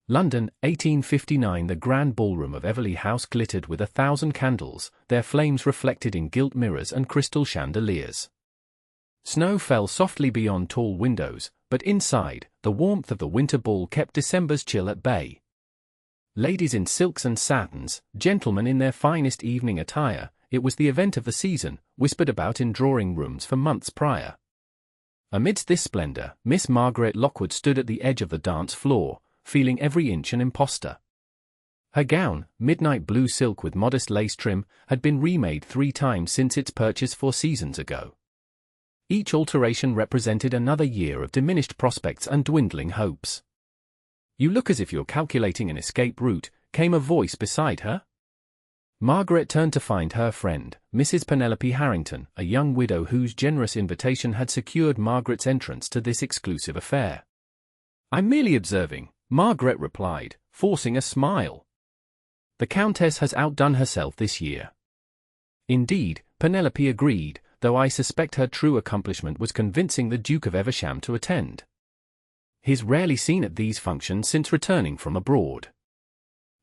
London, 1859. The grand ballroom of Everley House glittered with 1,000 candles, their flames reflected in gilt mirrors and crystal chandeliers. Snow fell softly beyond tall windows, but inside, the warmth of the winter ball kept December's chill at bay. Ladies in silks and satins, gentlemen in their finest evening attire, it was the event of the season, whispered about in drawing-rooms for months prior. Amidst this splendor, Miss Margaret Lockwood stood at the edge of the dance floor, feeling every inch an impostor. Her gown, midnight blue silk with modest lace trim, had been remade 3 times since its purchase 4 seasons ago. Each alteration represented another year of diminished prospects and dwindling hopes. "You look as if you're calculating an escape route," came a voice beside her. Margaret turned to find her friend, Mrs. Penelope Harrington, a young widow whose generous invitation had secured Margaret's entrance to this exclusive affair. "I'm merely observing," Margaret replied, forcing a smile. "The Countess has outdone herself this year." "Indeed," Penelope agreed, "though I suspect her true accomplishment was convincing the Duke of Eversham to attend. He's rarely seen at these functions since returning from abroad."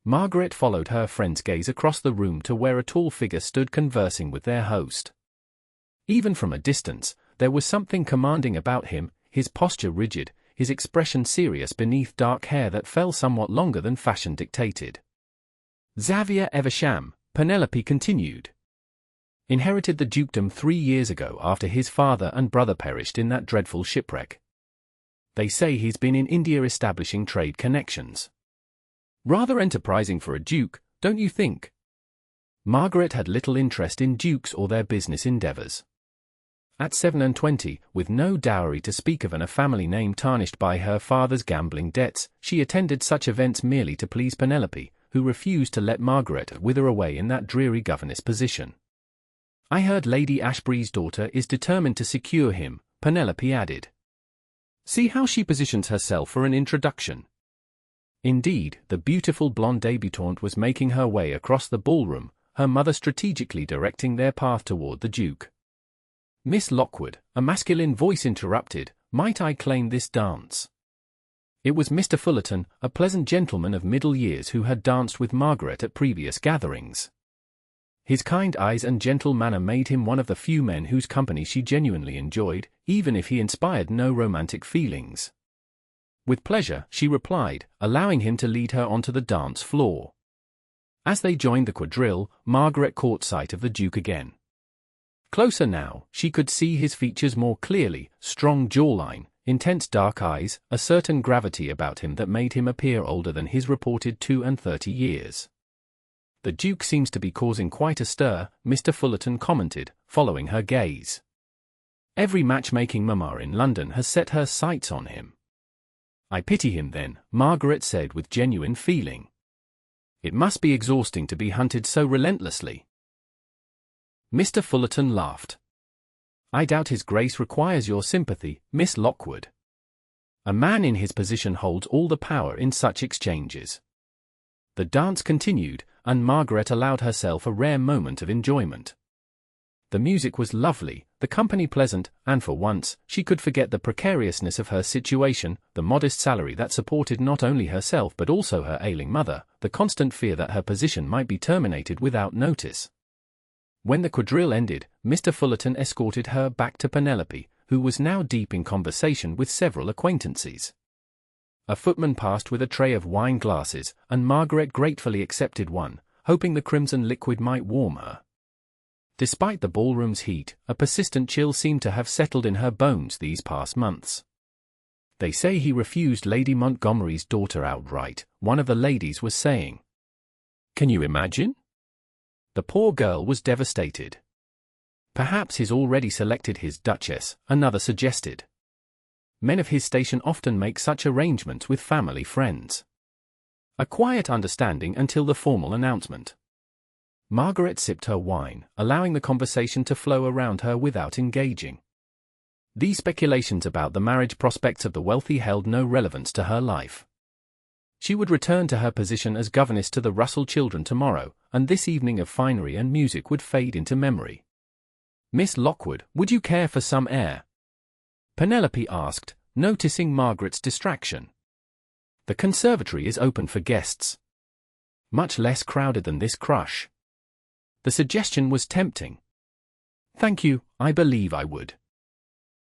Margaret followed her friend's gaze across the room to where a tall figure stood conversing with their host. Even from a distance, there was something commanding about him, his posture rigid, his expression serious beneath dark hair that fell somewhat longer than fashion dictated. "Xavier Eversham," Penelope continued, "inherited the dukedom 3 years ago after his father and brother perished in that dreadful shipwreck. They say he's been in India establishing trade connections. Rather enterprising for a duke, don't you think?" Margaret had little interest in dukes or their business endeavors. At 27, with no dowry to speak of and a family name tarnished by her father's gambling debts, she attended such events merely to please Penelope, who refused to let Margaret wither away in that dreary governess position. "I heard Lady Ashbury's daughter is determined to secure him," Penelope added. "See how she positions herself for an introduction." Indeed, the beautiful blonde débutante was making her way across the ballroom, her mother strategically directing their path toward the Duke. "Miss Lockwood," a masculine voice interrupted, "might I claim this dance?" It was Mr. Fullerton, a pleasant gentleman of middle years who had danced with Margaret at previous gatherings. His kind eyes and gentle manner made him one of the few men whose company she genuinely enjoyed, even if he inspired no romantic feelings. "With pleasure," she replied, allowing him to lead her onto the dance floor. As they joined the quadrille, Margaret caught sight of the Duke again. Closer now, she could see his features more clearly, strong jawline, intense dark eyes, a certain gravity about him that made him appear older than his reported 32 years. "The Duke seems to be causing quite a stir," Mr. Fullerton commented, following her gaze. "Every matchmaking mamma in London has set her sights on him." "I pity him then," Margaret said with genuine feeling. "It must be exhausting to be hunted so relentlessly." Mr. Fullerton laughed. "I doubt his grace requires your sympathy, Miss Lockwood. A man in his position holds all the power in such exchanges." The dance continued, and Margaret allowed herself a rare moment of enjoyment. The music was lovely, the company pleasant, and for once, she could forget the precariousness of her situation, the modest salary that supported not only herself but also her ailing mother, the constant fear that her position might be terminated without notice. When the quadrille ended, Mr. Fullerton escorted her back to Penelope, who was now deep in conversation with several acquaintances. A footman passed with a tray of wine glasses, and Margaret gratefully accepted one, hoping the crimson liquid might warm her. Despite the ballroom's heat, a persistent chill seemed to have settled in her bones these past months. "They say he refused Lady Montgomery's daughter outright," one of the ladies was saying. "Can you imagine?" The poor girl was devastated. "Perhaps he's already selected his duchess," another suggested. "Men of his station often make such arrangements with family friends." A quiet understanding until the formal announcement. Margaret sipped her wine, allowing the conversation to flow around her without engaging. These speculations about the marriage prospects of the wealthy held no relevance to her life. She would return to her position as governess to the Russell children tomorrow, and this evening of finery and music would fade into memory. "Miss Lockwood, would you care for some air?" Penelope asked, noticing Margaret's distraction. The conservatory is open for guests. Much less crowded than this crush. The suggestion was tempting. Thank you, I believe I would.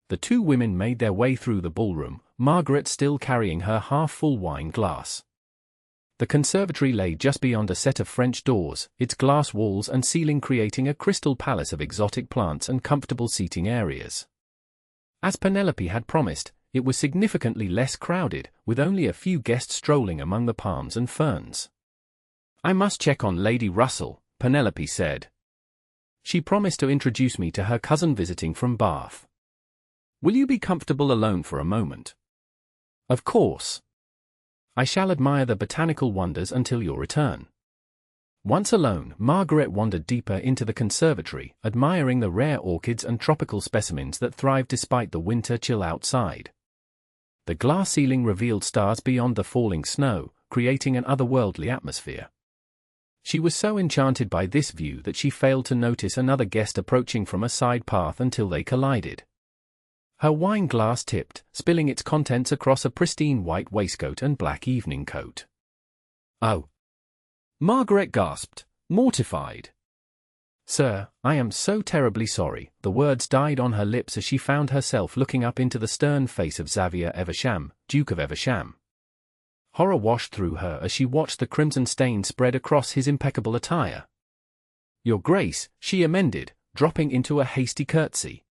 The two women made their way through the ballroom, Margaret still carrying her half-full wine glass. The conservatory lay just beyond a set of French doors, its glass walls and ceiling creating a crystal palace of exotic plants and comfortable seating areas. As Penelope had promised, it was significantly less crowded, with only a few guests strolling among the palms and ferns. I must check on Lady Russell, Penelope said. She promised to introduce me to her cousin visiting from Bath. Will you be comfortable alone for a moment? Of course. I shall admire the botanical wonders until your return. Once alone, Margaret wandered deeper into the conservatory, admiring the rare orchids and tropical specimens that thrive despite the winter chill outside. The glass ceiling revealed stars beyond the falling snow, creating an otherworldly atmosphere. She was so enchanted by this view that she failed to notice another guest approaching from a side path until they collided. Her wine glass tipped, spilling its contents across a pristine white waistcoat and black evening coat. Oh! Margaret gasped, mortified. Sir, I am so terribly sorry. The words died on her lips as she found herself looking up into the stern face of Xavier Eversham, Duke of Eversham. Horror washed through her as she watched the crimson stain spread across his impeccable attire. Your Grace, she amended, dropping into a hasty curtsy.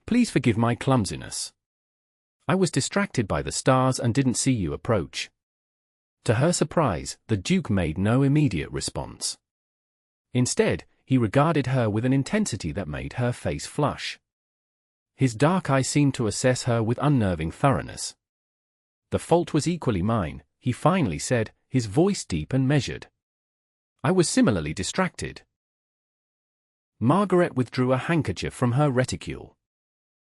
Please forgive my clumsiness. I was distracted by the stars and didn't see you approach. To her surprise, the Duke made no immediate response. Instead, he regarded her with an intensity that made her face flush. His dark eyes seemed to assess her with unnerving thoroughness. The fault was equally mine, he finally said, his voice deep and measured. I was similarly distracted. Margaret withdrew a handkerchief from her reticule.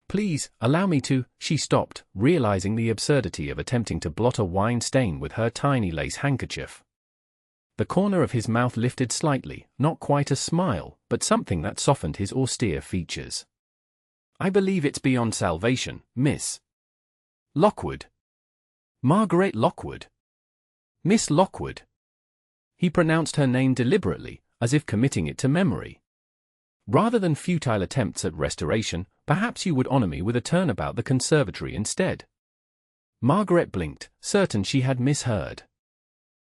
Please, allow me to, she stopped, realizing the absurdity of attempting to blot a wine stain with her tiny lace handkerchief. The corner of his mouth lifted slightly, not quite a smile, but something that softened his austere features. I believe it's beyond salvation, Miss Lockwood. Margaret Lockwood. Miss Lockwood. He pronounced her name deliberately, as if committing it to memory. Rather than futile attempts at restoration, perhaps you would honor me with a turn about the conservatory instead. Margaret blinked, certain she had misheard.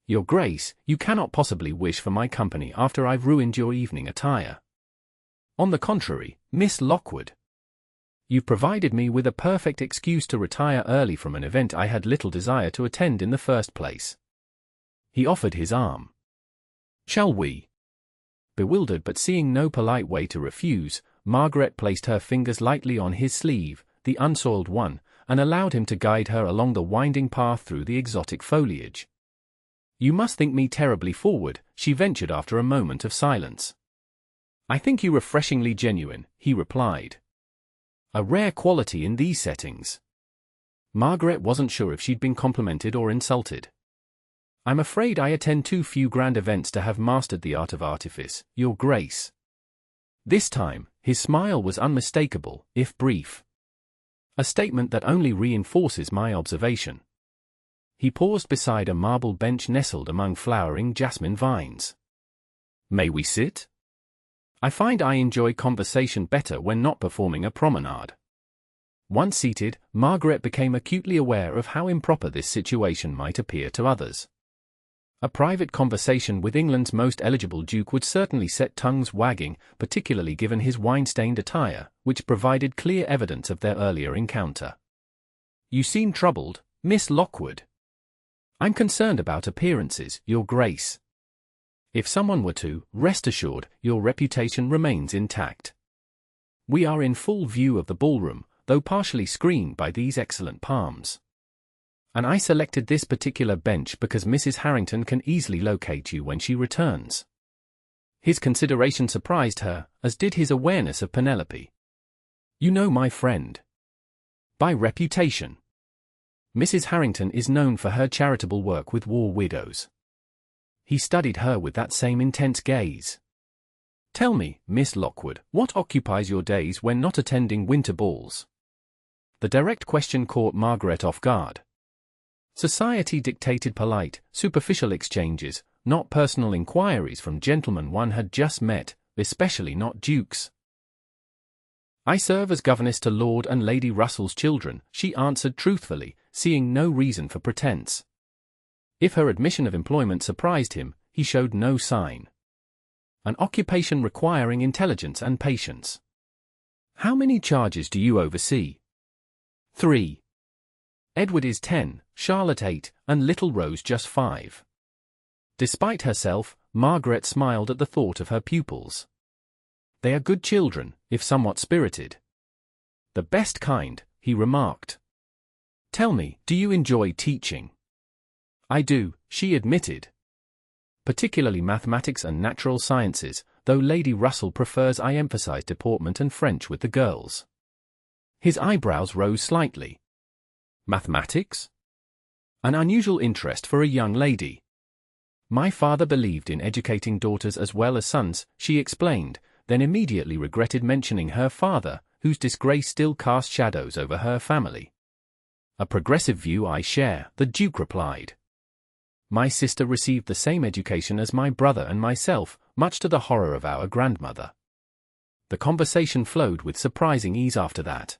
Your Grace, you cannot possibly wish for my company after I've ruined your evening attire. On the contrary, Miss Lockwood. You've provided me with a perfect excuse to retire early from an event I had little desire to attend in the first place. He offered his arm. Shall we? Bewildered but seeing no polite way to refuse, Margaret placed her fingers lightly on his sleeve, the unsoiled one, and allowed him to guide her along the winding path through the exotic foliage. You must think me terribly forward, she ventured after a moment of silence. I think you refreshingly genuine, he replied. A rare quality in these settings. Margaret wasn't sure if she'd been complimented or insulted. I'm afraid I attend too few grand events to have mastered the art of artifice, Your Grace. This time, his smile was unmistakable, if brief. A statement that only reinforces my observation. He paused beside a marble bench nestled among flowering jasmine vines. May we sit? I find I enjoy conversation better when not performing a promenade. Once seated, Margaret became acutely aware of how improper this situation might appear to others. A private conversation with England's most eligible duke would certainly set tongues wagging, particularly given his wine-stained attire, which provided clear evidence of their earlier encounter. You seem troubled, Miss Lockwood. I'm concerned about appearances, Your Grace. If someone were to, rest assured, your reputation remains intact. We are in full view of the ballroom, though partially screened by these excellent palms. And I selected this particular bench because Mrs. Harrington can easily locate you when she returns. His consideration surprised her, as did his awareness of Penelope. You know my friend. By reputation. Mrs. Harrington is known for her charitable work with war widows. He studied her with that same intense gaze. Tell me, Miss Lockwood, what occupies your days when not attending winter balls? The direct question caught Margaret off guard. Society-dictated polite, superficial exchanges, not personal inquiries from gentlemen one had just met, especially not dukes. "I serve as governess to Lord and Lady Russell's children," she answered truthfully, seeing no reason for pretense. If her admission of employment surprised him, he showed no sign. "An occupation requiring intelligence and patience." "How many charges do you oversee?" "3. Edward is 10, Charlotte 8, and little Rose just 5. Despite herself, Margaret smiled at the thought of her pupils. "They are good children, if somewhat spirited." "The best kind," he remarked. "Tell me, do you enjoy teaching?" "I do," she admitted. "Particularly mathematics and natural sciences, though Lady Russell prefers I emphasize deportment and French with the girls." His eyebrows rose slightly. "Mathematics? An unusual interest for a young lady." "My father believed in educating daughters as well as sons," she explained, then immediately regretted mentioning her father, whose disgrace still cast shadows over her family. "A progressive view I share," the Duke replied. "My sister received the same education as my brother and myself, much to the horror of our grandmother." The conversation flowed with surprising ease after that.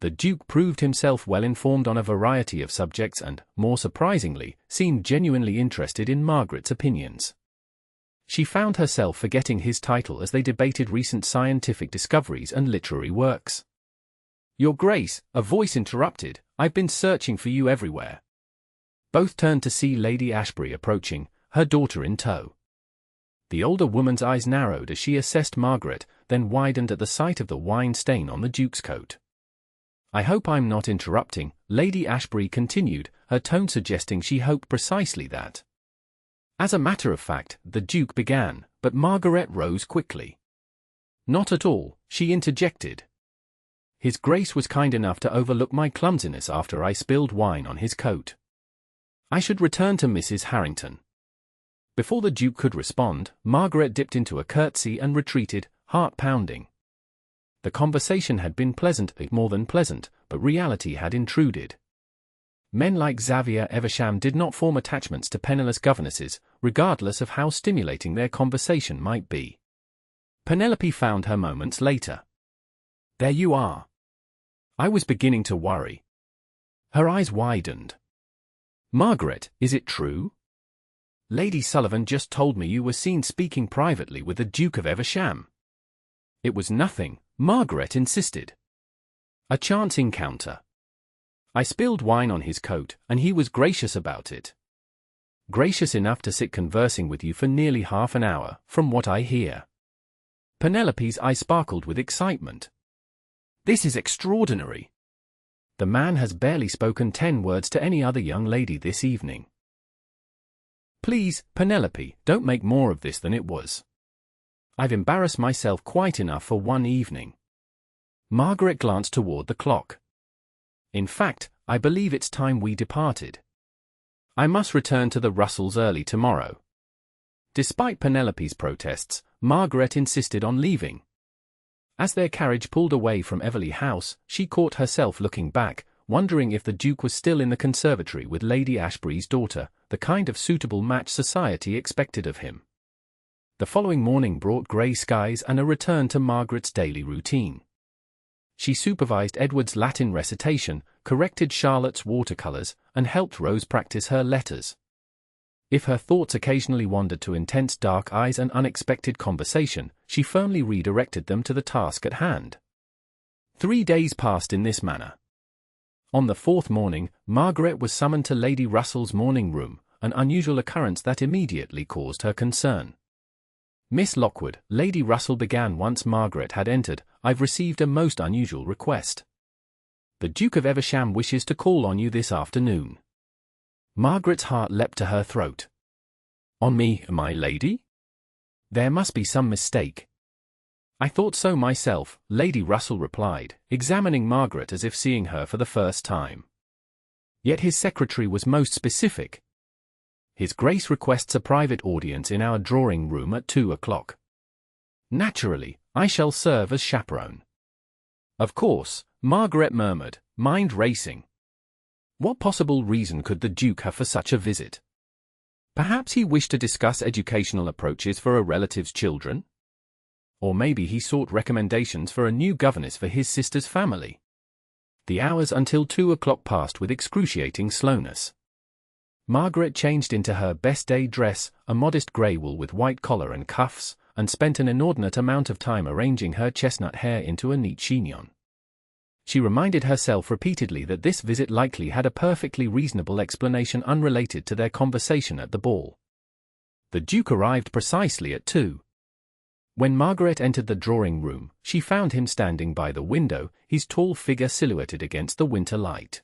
The Duke proved himself well informed on a variety of subjects and, more surprisingly, seemed genuinely interested in Margaret's opinions. She found herself forgetting his title as they debated recent scientific discoveries and literary works. "Your Grace," a voice interrupted, "I've been searching for you everywhere." Both turned to see Lady Ashbury approaching, her daughter in tow. The older woman's eyes narrowed as she assessed Margaret, then widened at the sight of the wine stain on the Duke's coat. "I hope I'm not interrupting," Lady Ashbury continued, her tone suggesting she hoped precisely that. As a matter of fact, the Duke began, but Margaret rose quickly. "Not at all," she interjected. "His Grace was kind enough to overlook my clumsiness after I spilled wine on his coat. I should return to Mrs. Harrington." Before the Duke could respond, Margaret dipped into a curtsy and retreated, heart pounding. The conversation had been pleasant, more than pleasant, but reality had intruded. Men like Xavier Eversham did not form attachments to penniless governesses, regardless of how stimulating their conversation might be. Penelope found her moments later. "There you are. I was beginning to worry." Her eyes widened. "Margaret, is it true? Lady Sullivan just told me you were seen speaking privately with the Duke of Eversham." "It was nothing," Margaret insisted. "A chance encounter. I spilled wine on his coat, and he was gracious about it. Gracious enough to sit conversing with you for nearly half an hour, from what I hear." Penelope's eye sparkled with excitement. "This is extraordinary. The man has barely spoken 10 words to any other young lady this evening." "Please, Penelope, don't make more of this than it was. I've embarrassed myself quite enough for one evening." Margaret glanced toward the clock. "In fact, I believe it's time we departed. I must return to the Russells early tomorrow." Despite Penelope's protests, Margaret insisted on leaving. As their carriage pulled away from Everley House, she caught herself looking back, wondering if the Duke was still in the conservatory with Lady Ashbury's daughter, the kind of suitable match society expected of him. The following morning brought grey skies and a return to Margaret's daily routine. She supervised Edward's Latin recitation, corrected Charlotte's watercolors, and helped Rose practice her letters. If her thoughts occasionally wandered to intense dark eyes and unexpected conversation, she firmly redirected them to the task at hand. 3 days passed in this manner. On the 4th morning, Margaret was summoned to Lady Russell's morning room, an unusual occurrence that immediately caused her concern. "Miss Lockwood," Lady Russell began once Margaret had entered, "I've received a most unusual request. The Duke of Eversham wishes to call on you this afternoon." Margaret's heart leapt to her throat. "On me, my lady? There must be some mistake." "I thought so myself," Lady Russell replied, examining Margaret as if seeing her for the first time. "Yet his secretary was most specific. His Grace requests a private audience in our drawing-room at 2 o'clock. Naturally, I shall serve as chaperone." "Of course," Margaret murmured, mind racing. What possible reason could the Duke have for such a visit? Perhaps he wished to discuss educational approaches for a relative's children? Or maybe he sought recommendations for a new governess for his sister's family. The hours until 2 o'clock passed with excruciating slowness. Margaret changed into her best day dress, a modest grey wool with white collar and cuffs, and spent an inordinate amount of time arranging her chestnut hair into a neat chignon. She reminded herself repeatedly that this visit likely had a perfectly reasonable explanation unrelated to their conversation at the ball. The Duke arrived precisely at 2. When Margaret entered the drawing-room, she found him standing by the window, his tall figure silhouetted against the winter light.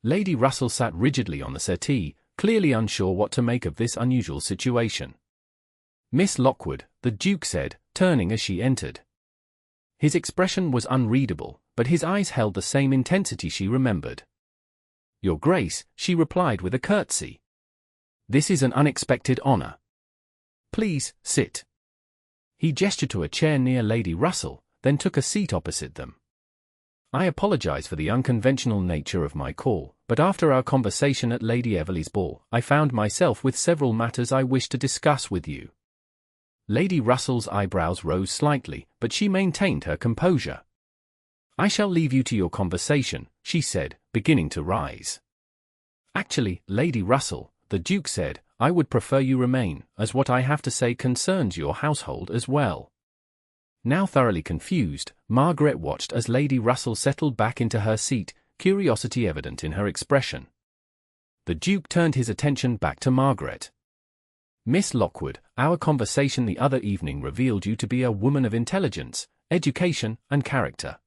Lady Russell sat rigidly on the settee, clearly unsure what to make of this unusual situation. "Miss Lockwood," the Duke said, turning as she entered. His expression was unreadable, but his eyes held the same intensity she remembered. "Your Grace," she replied with a curtsy. "This is an unexpected honor. Please, sit." He gestured to a chair near Lady Russell, then took a seat opposite them. "I apologize for the unconventional nature of my call, but after our conversation at Lady Everleigh's ball, I found myself with several matters I wish to discuss with you." Lady Russell's eyebrows rose slightly, but she maintained her composure. "I shall leave you to your conversation," she said, beginning to rise. "Actually, Lady Russell," the Duke said, "I would prefer you remain, as what I have to say concerns your household as well." Now thoroughly confused, Margaret watched as Lady Russell settled back into her seat, curiosity evident in her expression. The Duke turned his attention back to Margaret. "Miss Lockwood, our conversation the other evening revealed you to be a woman of intelligence, education, and character.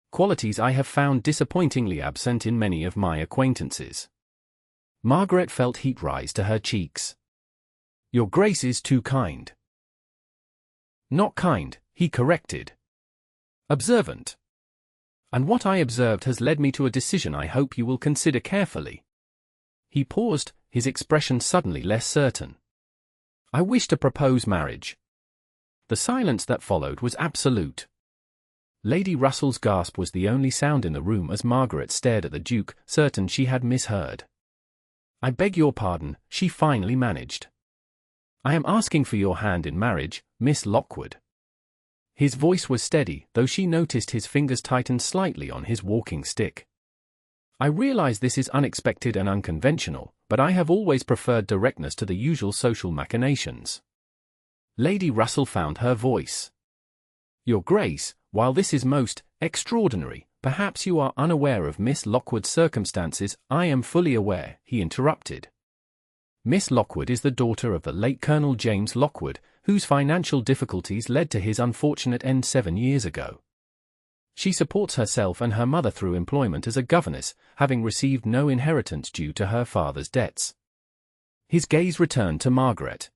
Qualities I have found disappointingly absent in many of my acquaintances." Margaret felt heat rise to her cheeks. "Your Grace is too kind." "Not kind," he corrected. "Observant. And what I observed has led me to a decision I hope you will consider carefully." He paused, his expression suddenly less certain. "I wish to propose marriage." The silence that followed was absolute. Lady Russell's gasp was the only sound in the room as Margaret stared at the Duke, certain she had misheard. "I beg your pardon," she finally managed. "I am asking for your hand in marriage, Miss Lockwood." His voice was steady, though she noticed his fingers tighten slightly on his walking stick. "I realize this is unexpected and unconventional, but I have always preferred directness to the usual social machinations." Lady Russell found her voice. "Your Grace, while this is most extraordinary, perhaps you are unaware of Miss Lockwood's circumstances." "I am fully aware," he interrupted. "Miss Lockwood is the daughter of the late Colonel James Lockwood, whose financial difficulties led to his unfortunate end 7 years ago. She supports herself and her mother through employment as a governess, having received no inheritance due to her father's debts." His gaze returned to Margaret.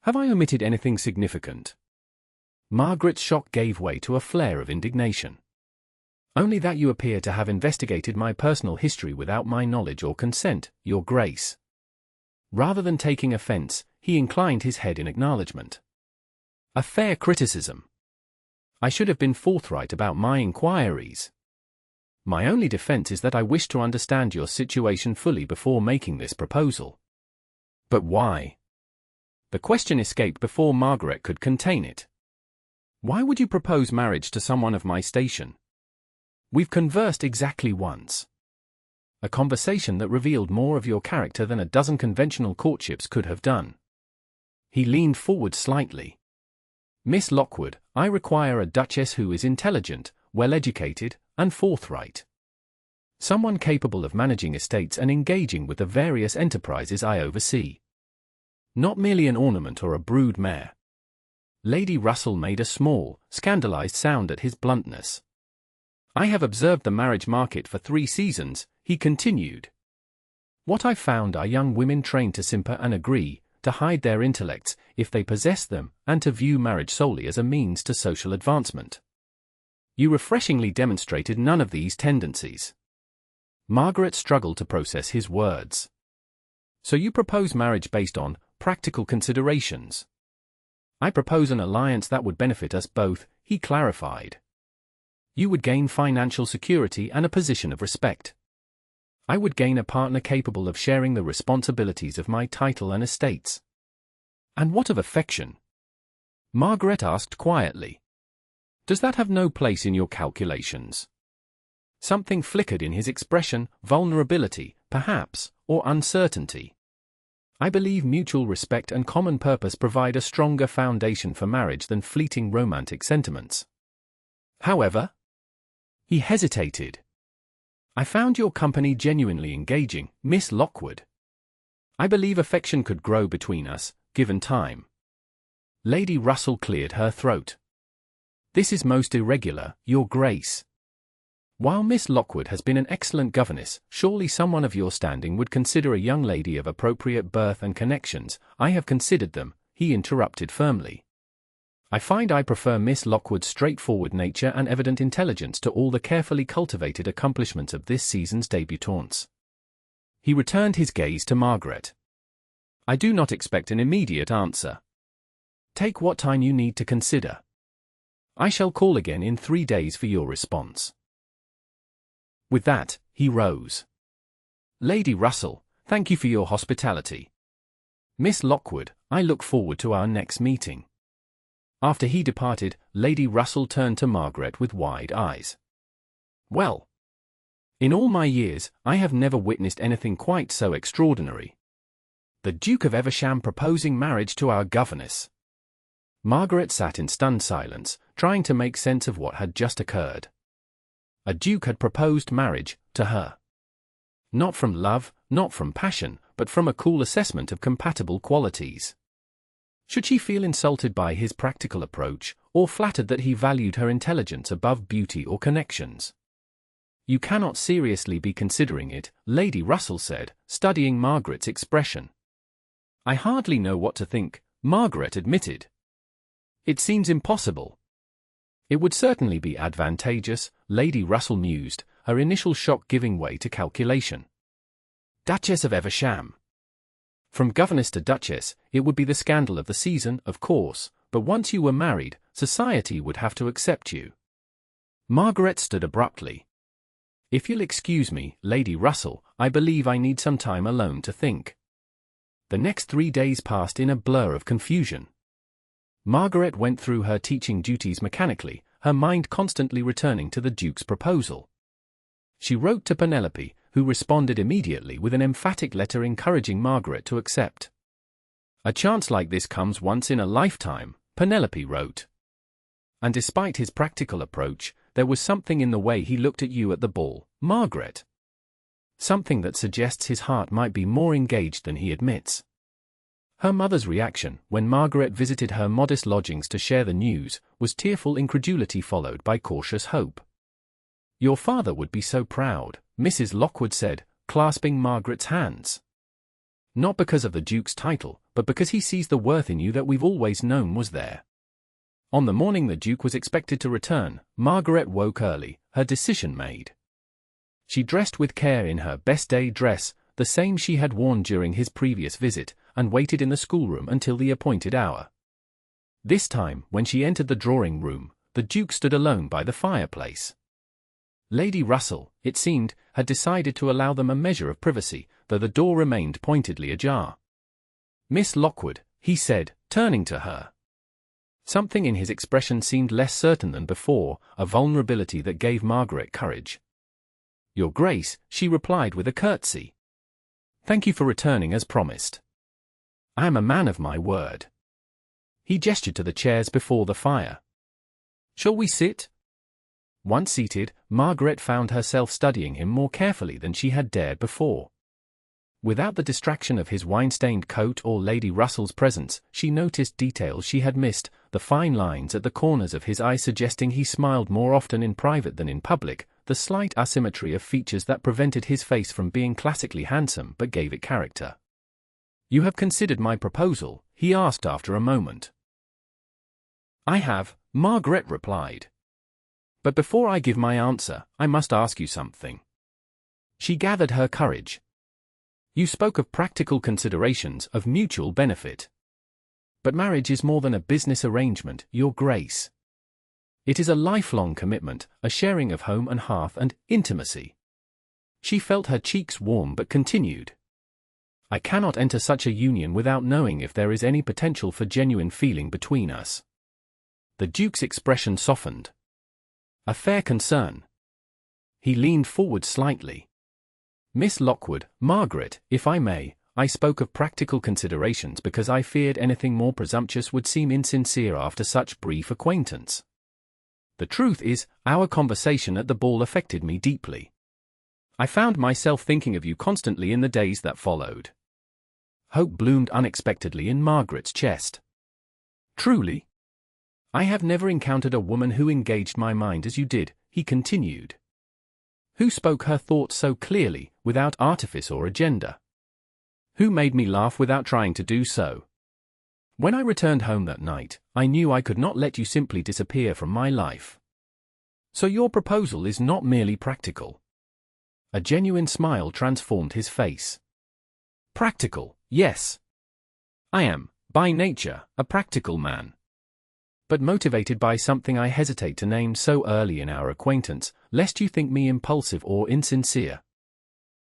"Have I omitted anything significant?" Margaret's shock gave way to a flare of indignation. "Only that you appear to have investigated my personal history without my knowledge or consent, Your Grace." Rather than taking offense, he inclined his head in acknowledgement. "A fair criticism. I should have been forthright about my inquiries. My only defense is that I wish to understand your situation fully before making this proposal." "But why?" The question escaped before Margaret could contain it. "Why would you propose marriage to someone of my station? We've conversed exactly once. A conversation that revealed more of your character than a dozen conventional courtships could have done." He leaned forward slightly. "Miss Lockwood, I require a duchess who is intelligent, well-educated, and forthright. Someone capable of managing estates and engaging with the various enterprises I oversee. Not merely an ornament or a brood mare." Lady Russell made a small, scandalized sound at his bluntness. "I have observed the marriage market for 3 seasons, he continued. "What I've found are young women trained to simper and agree, to hide their intellects, if they possess them, and to view marriage solely as a means to social advancement. You refreshingly demonstrated none of these tendencies." Margaret struggled to process his words. "So you propose marriage based on practical considerations?" "I propose an alliance that would benefit us both," he clarified. "You would gain financial security and a position of respect. I would gain a partner capable of sharing the responsibilities of my title and estates. And what of affection? Margaret asked quietly. Does that have no place in your calculations? Something flickered in his expression, vulnerability, perhaps, or uncertainty. I believe mutual respect and common purpose provide a stronger foundation for marriage than fleeting romantic sentiments. However, he hesitated. I found your company genuinely engaging, Miss Lockwood. I believe affection could grow between us, given time. Lady Russell cleared her throat. This is most irregular, Your Grace. While Miss Lockwood has been an excellent governess, surely someone of your standing would consider a young lady of appropriate birth and connections. I have considered them, he interrupted firmly. I find I prefer Miss Lockwood's straightforward nature and evident intelligence to all the carefully cultivated accomplishments of this season's debutantes. He returned his gaze to Margaret. I do not expect an immediate answer. Take what time you need to consider. I shall call again in 3 days for your response. With that, he rose. Lady Russell, thank you for your hospitality. Miss Lockwood, I look forward to our next meeting. After he departed, Lady Russell turned to Margaret with wide eyes. Well, in all my years, I have never witnessed anything quite so extraordinary. The Duke of Eversham proposing marriage to our governess. Margaret sat in stunned silence, trying to make sense of what had just occurred. A duke had proposed marriage to her. Not from love, not from passion, but from a cool assessment of compatible qualities. Should she feel insulted by his practical approach, or flattered that he valued her intelligence above beauty or connections? You cannot seriously be considering it, Lady Russell said, studying Margaret's expression. I hardly know what to think, Margaret admitted. It seems impossible. It would certainly be advantageous, Lady Russell mused, her initial shock giving way to calculation. Duchess of Eversham. From governess to duchess, it would be the scandal of the season, of course, but once you were married, society would have to accept you. Margaret stood abruptly. If you'll excuse me, Lady Russell, I believe I need some time alone to think. The next 3 days passed in a blur of confusion. Margaret went through her teaching duties mechanically, her mind constantly returning to the Duke's proposal. She wrote to Penelope, who responded immediately with an emphatic letter encouraging Margaret to accept. A chance like this comes once in a lifetime, Penelope wrote. And despite his practical approach, there was something in the way he looked at you at the ball, Margaret. Something that suggests his heart might be more engaged than he admits. Her mother's reaction, when Margaret visited her modest lodgings to share the news, was tearful incredulity followed by cautious hope. Your father would be so proud, Mrs. Lockwood said, clasping Margaret's hands. Not because of the Duke's title, but because he sees the worth in you that we've always known was there. On the morning the Duke was expected to return, Margaret woke early, her decision made. She dressed with care in her best day dress, the same she had worn during his previous visit, and waited in the schoolroom until the appointed hour. This time, when she entered the drawing room, the Duke stood alone by the fireplace. Lady Russell, it seemed, had decided to allow them a measure of privacy, though the door remained pointedly ajar. Miss Lockwood, he said, turning to her. Something in his expression seemed less certain than before, a vulnerability that gave Margaret courage. Your Grace, she replied with a curtsy. Thank you for returning as promised. I am a man of my word. He gestured to the chairs before the fire. Shall we sit? Once seated, Margaret found herself studying him more carefully than she had dared before. Without the distraction of his wine-stained coat or Lady Russell's presence, she noticed details she had missed, the fine lines at the corners of his eyes suggesting he smiled more often in private than in public, the slight asymmetry of features that prevented his face from being classically handsome but gave it character. You have considered my proposal, he asked after a moment. I have, Margaret replied. But before I give my answer, I must ask you something. She gathered her courage. You spoke of practical considerations, of mutual benefit. But marriage is more than a business arrangement, Your Grace. It is a lifelong commitment, a sharing of home and hearth and intimacy. She felt her cheeks warm but continued. I cannot enter such a union without knowing if there is any potential for genuine feeling between us. The Duke's expression softened. A fair concern. He leaned forward slightly. Miss Lockwood, Margaret, if I may, I spoke of practical considerations because I feared anything more presumptuous would seem insincere after such brief acquaintance. The truth is, our conversation at the ball affected me deeply. I found myself thinking of you constantly in the days that followed. Hope bloomed unexpectedly in Margaret's chest. Truly? I have never encountered a woman who engaged my mind as you did, he continued. Who spoke her thoughts so clearly, without artifice or agenda? Who made me laugh without trying to do so? When I returned home that night, I knew I could not let you simply disappear from my life. So your proposal is not merely practical. A genuine smile transformed his face. Practical, yes. I am, by nature, a practical man. But motivated by something I hesitate to name so early in our acquaintance, lest you think me impulsive or insincere.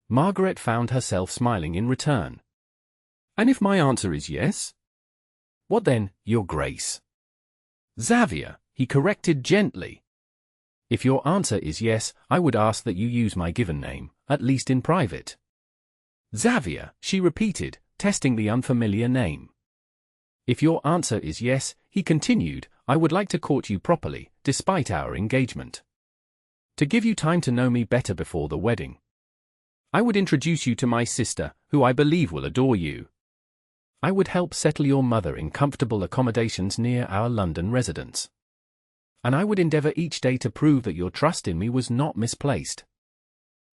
Margaret found herself smiling in return. And if my answer is yes? What then, Your Grace? Xavier, he corrected gently. If your answer is yes, I would ask that you use my given name, at least in private. Xavier, she repeated, testing the unfamiliar name. If your answer is yes, he continued, I would like to court you properly, despite our engagement. To give you time to know me better before the wedding. I would introduce you to my sister, who I believe will adore you. I would help settle your mother in comfortable accommodations near our London residence. And I would endeavour each day to prove that your trust in me was not misplaced.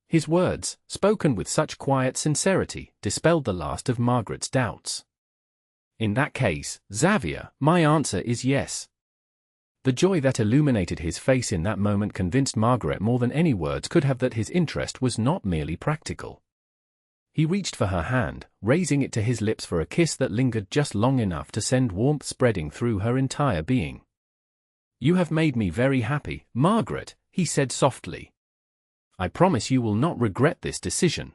His words, spoken with such quiet sincerity, dispelled the last of Margaret's doubts. In that case, Xavier, my answer is yes. The joy that illuminated his face in that moment convinced Margaret more than any words could have that his interest was not merely practical. He reached for her hand, raising it to his lips for a kiss that lingered just long enough to send warmth spreading through her entire being. You have made me very happy, Margaret, he said softly. I promise you will not regret this decision.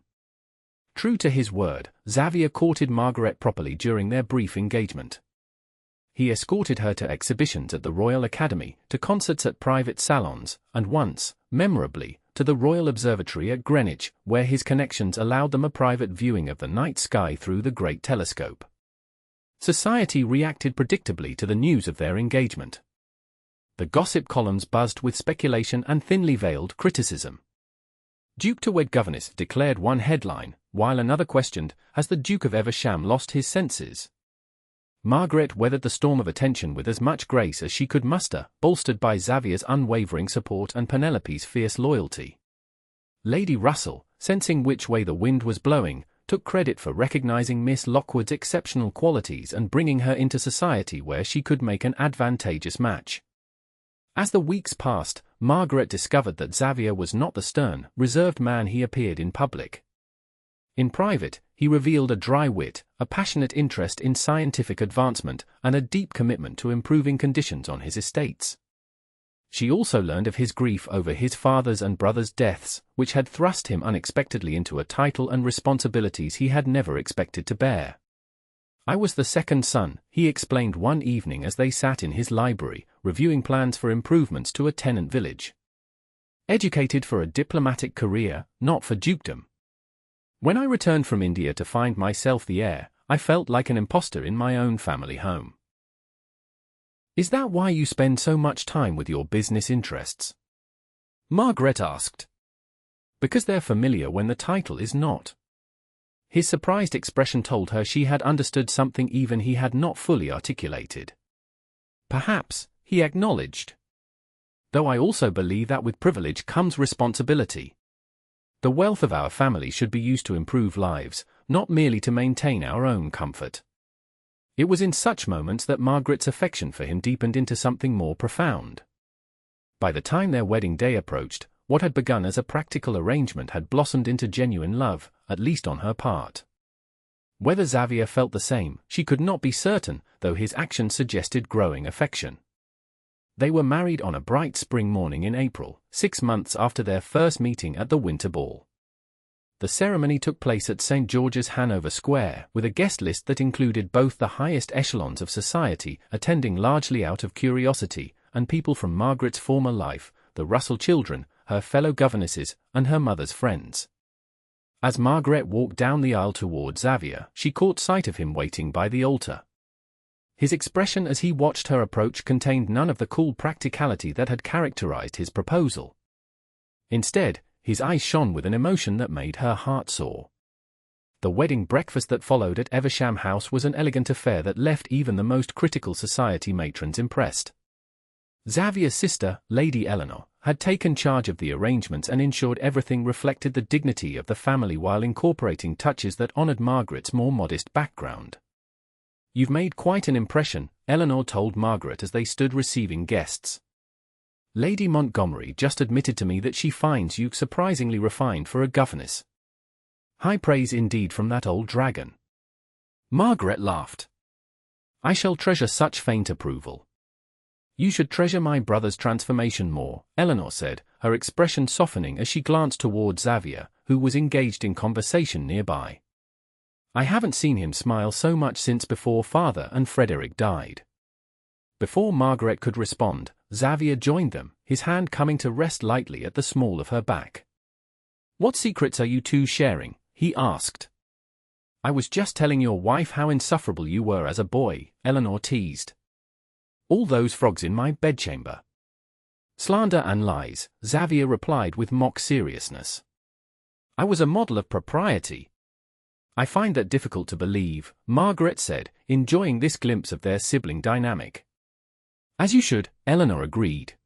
True to his word, Xavier courted Margaret properly during their brief engagement. He escorted her to exhibitions at the Royal Academy, to concerts at private salons, and once, memorably, to the Royal Observatory at Greenwich, where his connections allowed them a private viewing of the night sky through the great telescope. Society reacted predictably to the news of their engagement. The gossip columns buzzed with speculation and thinly veiled criticism. Duke to wed governess, declared one headline, while another questioned, has the Duke of Eversham lost his senses? Margaret weathered the storm of attention with as much grace as she could muster, bolstered by Xavier's unwavering support and Penelope's fierce loyalty. Lady Russell, sensing which way the wind was blowing, took credit for recognizing Miss Lockwood's exceptional qualities and bringing her into society where she could make an advantageous match. As the weeks passed, Margaret discovered that Xavier was not the stern, reserved man he appeared in public. In private, he revealed a dry wit, a passionate interest in scientific advancement, and a deep commitment to improving conditions on his estates. She also learned of his grief over his father's and brother's deaths, which had thrust him unexpectedly into a title and responsibilities he had never expected to bear. I was the second son, he explained one evening as they sat in his library, reviewing plans for improvements to a tenant village. Educated for a diplomatic career, not for dukedom. When I returned from India to find myself the heir, I felt like an imposter in my own family home. Is that why you spend so much time with your business interests? Margaret asked. Because they're familiar when the title is not. His surprised expression told her she had understood something even he had not fully articulated. Perhaps, he acknowledged. Though I also believe that with privilege comes responsibility. The wealth of our family should be used to improve lives, not merely to maintain our own comfort. It was in such moments that Margaret's affection for him deepened into something more profound. By the time their wedding day approached, what had begun as a practical arrangement had blossomed into genuine love, at least on her part. Whether Xavier felt the same, she could not be certain, though his actions suggested growing affection. They were married on a bright spring morning in April, 6 months after their first meeting at the winter ball. The ceremony took place at St. George's, Hanover Square, with a guest list that included both the highest echelons of society, attending largely out of curiosity, and people from Margaret's former life, the Russell children, her fellow governesses, and her mother's friends. As Margaret walked down the aisle toward Xavier, she caught sight of him waiting by the altar. His expression as he watched her approach contained none of the cool practicality that had characterized his proposal. Instead, his eyes shone with an emotion that made her heart soar. The wedding breakfast that followed at Eversham House was an elegant affair that left even the most critical society matrons impressed. Xavier's sister, Lady Eleanor, had taken charge of the arrangements and ensured everything reflected the dignity of the family while incorporating touches that honored Margaret's more modest background. "You've made quite an impression," Eleanor told Margaret as they stood receiving guests. "Lady Montgomery just admitted to me that she finds you surprisingly refined for a governess." "High praise indeed from that old dragon." Margaret laughed. "I shall treasure such faint approval." "You should treasure my brother's transformation more," Eleanor said, her expression softening as she glanced toward Xavier, who was engaged in conversation nearby. "I haven't seen him smile so much since before Father and Frederick died." Before Margaret could respond, Xavier joined them, his hand coming to rest lightly at the small of her back. "What secrets are you two sharing?" he asked. "I was just telling your wife how insufferable you were as a boy," Eleanor teased. "All those frogs in my bedchamber." "Slander and lies," Xavier replied with mock seriousness. "I was a model of propriety." "I find that difficult to believe," Margaret said, enjoying this glimpse of their sibling dynamic. "As you should," Eleanor agreed.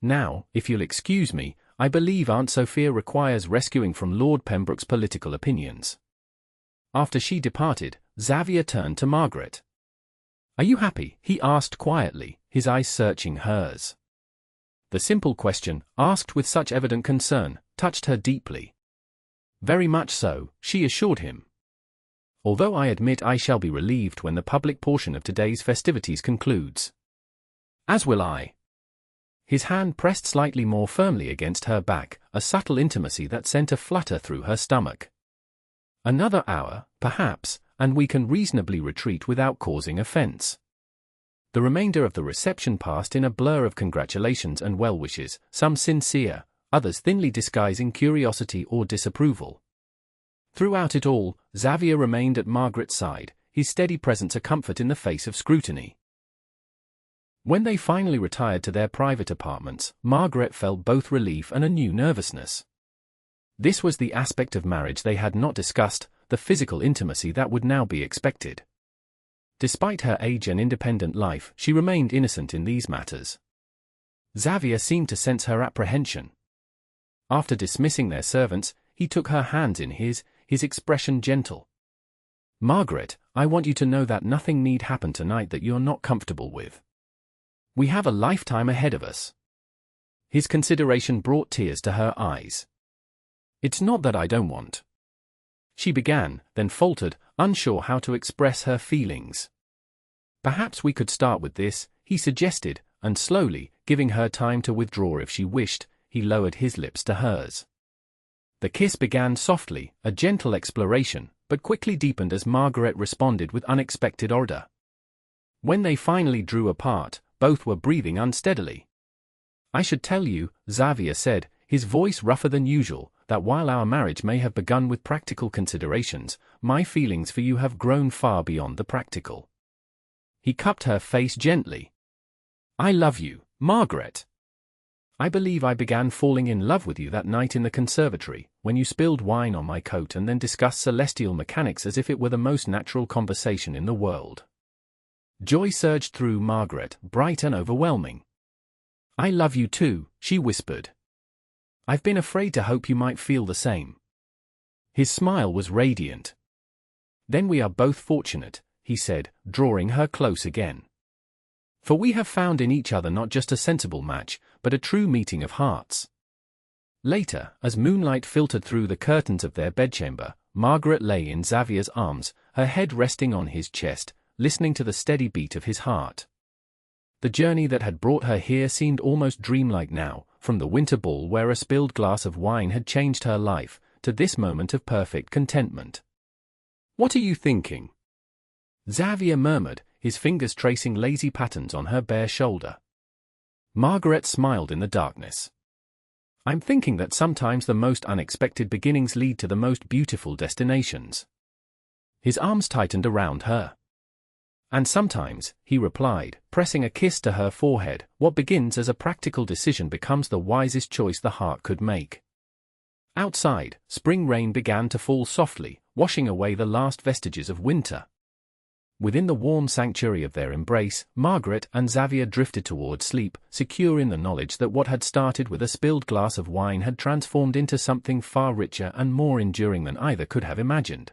"Now, if you'll excuse me, I believe Aunt Sophia requires rescuing from Lord Pembroke's political opinions." After she departed, Xavier turned to Margaret. "Are you happy?" he asked quietly, his eyes searching hers. The simple question, asked with such evident concern, touched her deeply. "Very much so," she assured him. "Although I admit I shall be relieved when the public portion of today's festivities concludes." "As will I." His hand pressed slightly more firmly against her back, a subtle intimacy that sent a flutter through her stomach. "Another hour, perhaps, and we can reasonably retreat without causing offense." The remainder of the reception passed in a blur of congratulations and well-wishes, some sincere, others thinly disguising curiosity or disapproval. Throughout it all, Xavier remained at Margaret's side, his steady presence a comfort in the face of scrutiny. When they finally retired to their private apartments, Margaret felt both relief and a new nervousness. This was the aspect of marriage they had not discussed, the physical intimacy that would now be expected. Despite her age and independent life, she remained innocent in these matters. Xavier seemed to sense her apprehension. After dismissing their servants, he took her hands in his expression gentle. "Margaret, I want you to know that nothing need happen tonight that you're not comfortable with. We have a lifetime ahead of us." His consideration brought tears to her eyes. "It's not that I don't want," she began, then faltered, unsure how to express her feelings. "Perhaps we could start with this," he suggested, and slowly, giving her time to withdraw if she wished, he lowered his lips to hers. The kiss began softly, a gentle exploration, but quickly deepened as Margaret responded with unexpected ardor. When they finally drew apart, both were breathing unsteadily. "I should tell you," Xavier said, his voice rougher than usual, "that while our marriage may have begun with practical considerations, my feelings for you have grown far beyond the practical." He cupped her face gently. "I love you, Margaret. I believe I began falling in love with you that night in the conservatory, when you spilled wine on my coat and then discussed celestial mechanics as if it were the most natural conversation in the world." Joy surged through Margaret, bright and overwhelming. "I love you too," she whispered. "I've been afraid to hope you might feel the same." His smile was radiant. "Then we are both fortunate," he said, drawing her close again. "For we have found in each other not just a sensible match, but a true meeting of hearts." Later, as moonlight filtered through the curtains of their bedchamber, Margaret lay in Xavier's arms, her head resting on his chest, listening to the steady beat of his heart. The journey that had brought her here seemed almost dreamlike now, from the winter ball where a spilled glass of wine had changed her life, to this moment of perfect contentment. "What are you thinking?" Xavier murmured, his fingers tracing lazy patterns on her bare shoulder. Margaret smiled in the darkness. "I'm thinking that sometimes the most unexpected beginnings lead to the most beautiful destinations." His arms tightened around her. "And sometimes," he replied, pressing a kiss to her forehead, "what begins as a practical decision becomes the wisest choice the heart could make." Outside, spring rain began to fall softly, washing away the last vestiges of winter. Within the warm sanctuary of their embrace, Margaret and Xavier drifted toward sleep, secure in the knowledge that what had started with a spilled glass of wine had transformed into something far richer and more enduring than either could have imagined.